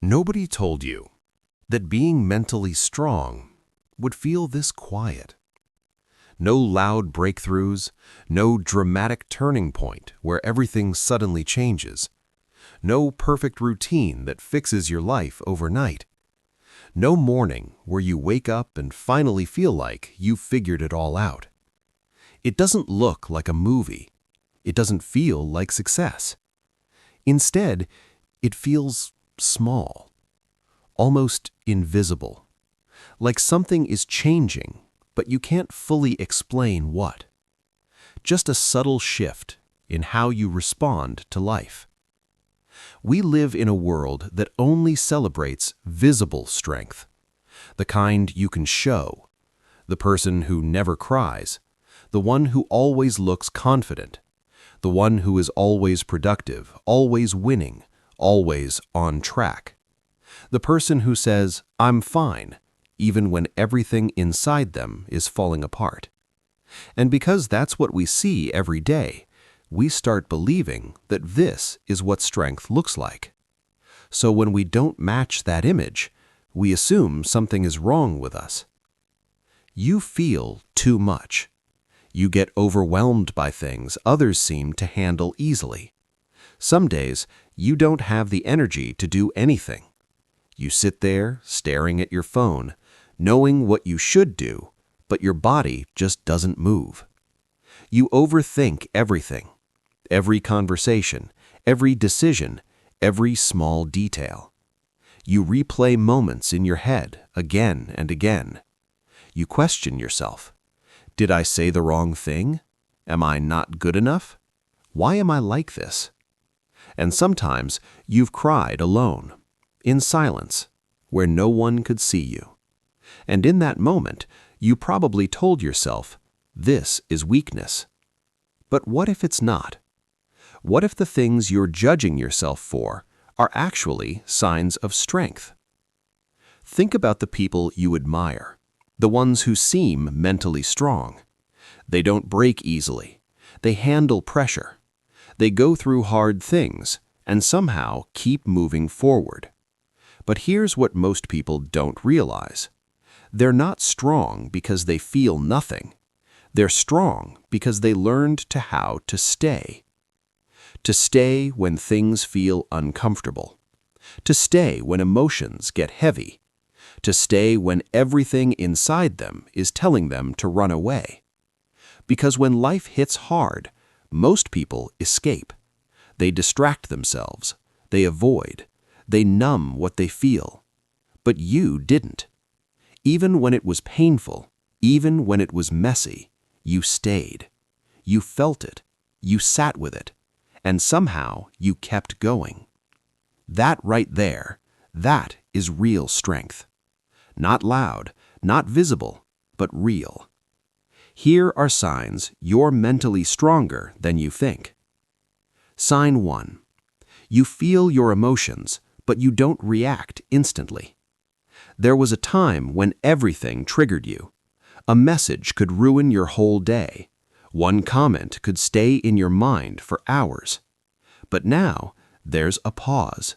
Nobody told you that being mentally strong would feel this quiet. No loud breakthroughs, no dramatic turning point where everything suddenly changes, no perfect routine that fixes your life overnight, no morning where you wake up and finally feel like you've figured it all out. It doesn't look like a movie. It doesn't feel like success. Instead, it feels small, almost invisible, like something is changing, but you can't fully explain what. Just a subtle shift in how you respond to life. We live in a world that only celebrates visible strength, the kind you can show, the person who never cries, the one who always looks confident, the one who is always productive, always winning, always on track. The person who says, "I'm fine," even when everything inside them is falling apart. And because that's what we see every day, we start believing that this is what strength looks like. So when we don't match that image, we assume something is wrong with us. You feel too much. You get overwhelmed by things others seem to handle easily. Some days, you don't have the energy to do anything. You sit there, staring at your phone, knowing what you should do, but your body just doesn't move. You overthink everything, every conversation, every decision, every small detail. You replay moments in your head again and again. You question yourself. Did I say the wrong thing? Am I not good enough? Why am I like this? And sometimes you've cried alone, in silence, where no one could see you. And in that moment, you probably told yourself, this is weakness. But what if it's not? What if the things you're judging yourself for are actually signs of strength? Think about the people you admire, the ones who seem mentally strong. They don't break easily. They handle pressure. They go through hard things and somehow keep moving forward. But here's what most people don't realize. They're not strong because they feel nothing. They're strong because they learned to how to stay. To stay when things feel uncomfortable. To stay when emotions get heavy. To stay when everything inside them is telling them to run away. Because when life hits hard, most people escape. They distract themselves. They avoid. They numb what they feel. But you didn't. Even when it was painful, even when it was messy, you stayed. You felt it. You sat with it. And somehow you kept going. That right there, that is real strength. Not loud, not visible, but real. Here are signs you're mentally stronger than you think. Sign 1. You feel your emotions, but you don't react instantly. There was a time when everything triggered you. A message could ruin your whole day. One comment could stay in your mind for hours. But now, there's a pause.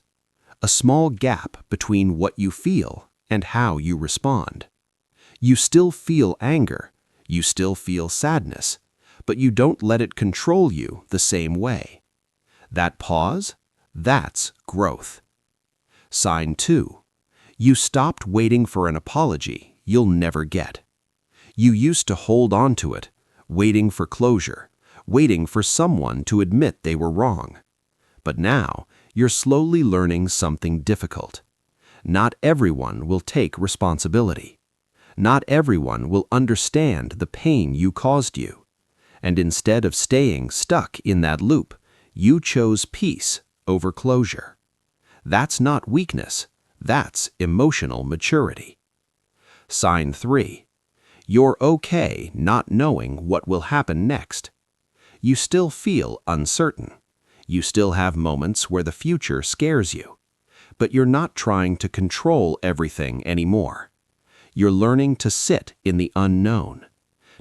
A small gap between what you feel and how you respond. You still feel anger. You still feel sadness. But you don't let it control you the same way. That pause, that's growth. Sign 2. You stopped waiting for an apology you'll never get. You used to hold on to it, waiting for closure, waiting for someone to admit they were wrong. But now, you're slowly learning something difficult. Not everyone will take responsibility. Not everyone will understand the pain you caused you. And instead of staying stuck in that loop, you chose peace over closure. That's not weakness. That's emotional maturity. Sign 3. You're okay not knowing what will happen next. You still feel uncertain. You still have moments where the future scares you. But you're not trying to control everything anymore. You're learning to sit in the unknown,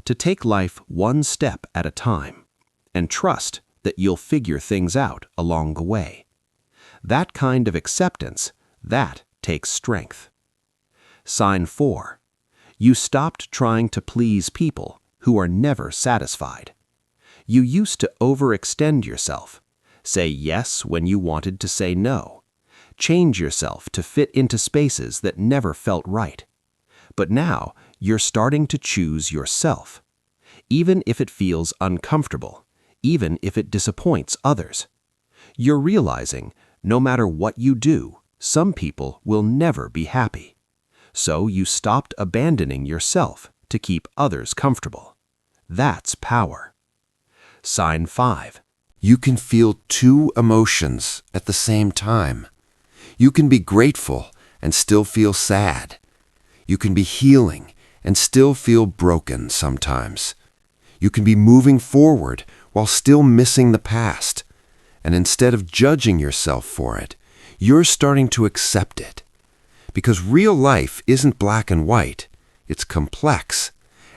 to take life one step at a time, and trust that you'll figure things out along the way. That kind of acceptance, That takes strength. Sign 4. You stopped trying to please people who are never satisfied. You used to overextend yourself, say yes when you wanted to say no, change yourself to fit into spaces that never felt right. But now you're starting to choose yourself, even if it feels uncomfortable, even if it disappoints others. You're realizing no matter what you do, some people will never be happy. So you stopped abandoning yourself to keep others comfortable. That's power. Sign 5. You can feel two emotions at the same time. You can be grateful and still feel sad. You can be healing and still feel broken sometimes. You can be moving forward while still missing the past. And instead of judging yourself for it, you're starting to accept it. Because real life isn't black and white, it's complex.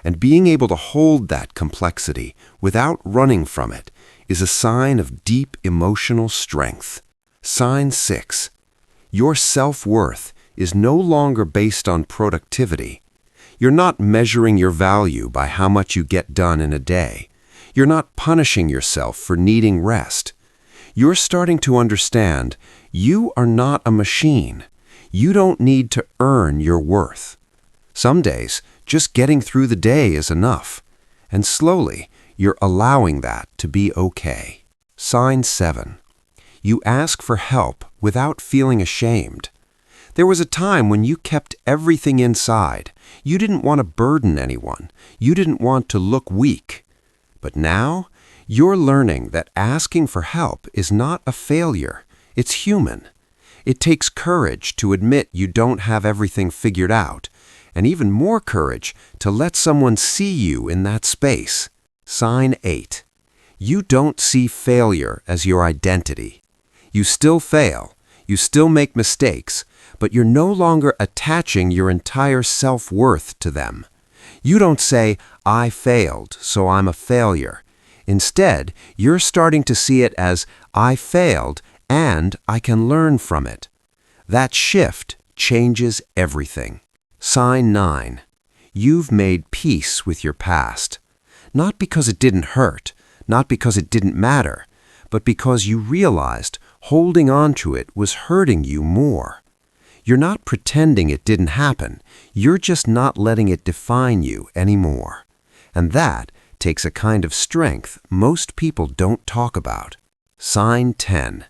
And being able to hold that complexity without running from it is a sign of deep emotional strength. Sign 6. Your self-worth is no longer based on productivity. You're not measuring your value by how much you get done in a day. You're not punishing yourself for needing rest. You're starting to understand you are not a machine. You don't need to earn your worth. Some days, just getting through the day is enough. And slowly, you're allowing that to be okay. Sign 7. You ask for help without feeling ashamed. There was a time when you kept everything inside. You didn't want to burden anyone. You didn't want to look weak. But now, you're learning that asking for help is not a failure. It's human. It takes courage to admit you don't have everything figured out, and even more courage to let someone see you in that space. Sign 8. You don't see failure as your identity. You still fail. You still make mistakes, but you're no longer attaching your entire self-worth to them. You don't say, "I failed, so I'm a failure." Instead, you're starting to see it as, "I failed, and I can learn from it." That shift changes everything. Sign 9. You've made peace with your past. Not because it didn't hurt, not because it didn't matter, but because you realized holding on to it was hurting you more. You're not pretending it didn't happen. You're just not letting it define you anymore. And that takes a kind of strength most people don't talk about. Sign 10.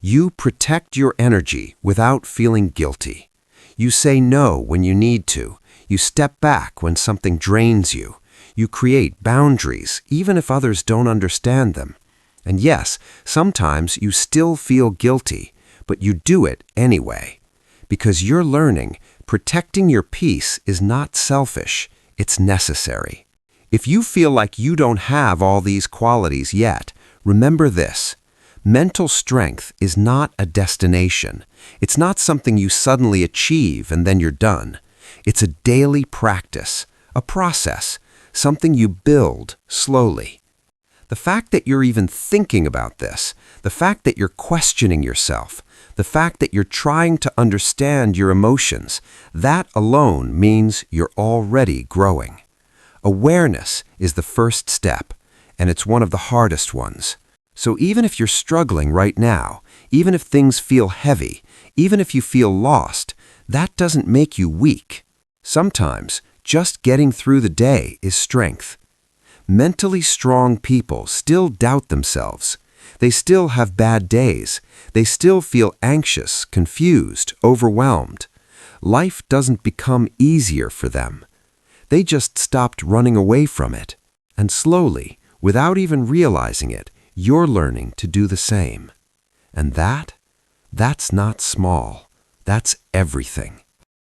You protect your energy without feeling guilty. You say no when you need to. You step back when something drains you. You create boundaries, even if others don't understand them. And yes, sometimes you still feel guilty, but you do it anyway. Because you're learning, protecting your peace is not selfish, it's necessary. If you feel like you don't have all these qualities yet, remember this. Mental strength is not a destination. It's not something you suddenly achieve and then you're done. It's a daily practice, a process, something you build slowly. The fact that you're even thinking about this, the fact that you're questioning yourself, the fact that you're trying to understand your emotions, that alone means you're already growing. Awareness is the first step, and it's one of the hardest ones. So even if you're struggling right now, even if things feel heavy, even if you feel lost, that doesn't make you weak. Sometimes, just getting through the day is strength. Mentally strong people still doubt themselves. They still have bad days. They still feel anxious, confused, overwhelmed. Life doesn't become easier for them. They just stopped running away from it. And slowly, without even realizing it, you're learning to do the same. And that's not small. That's everything.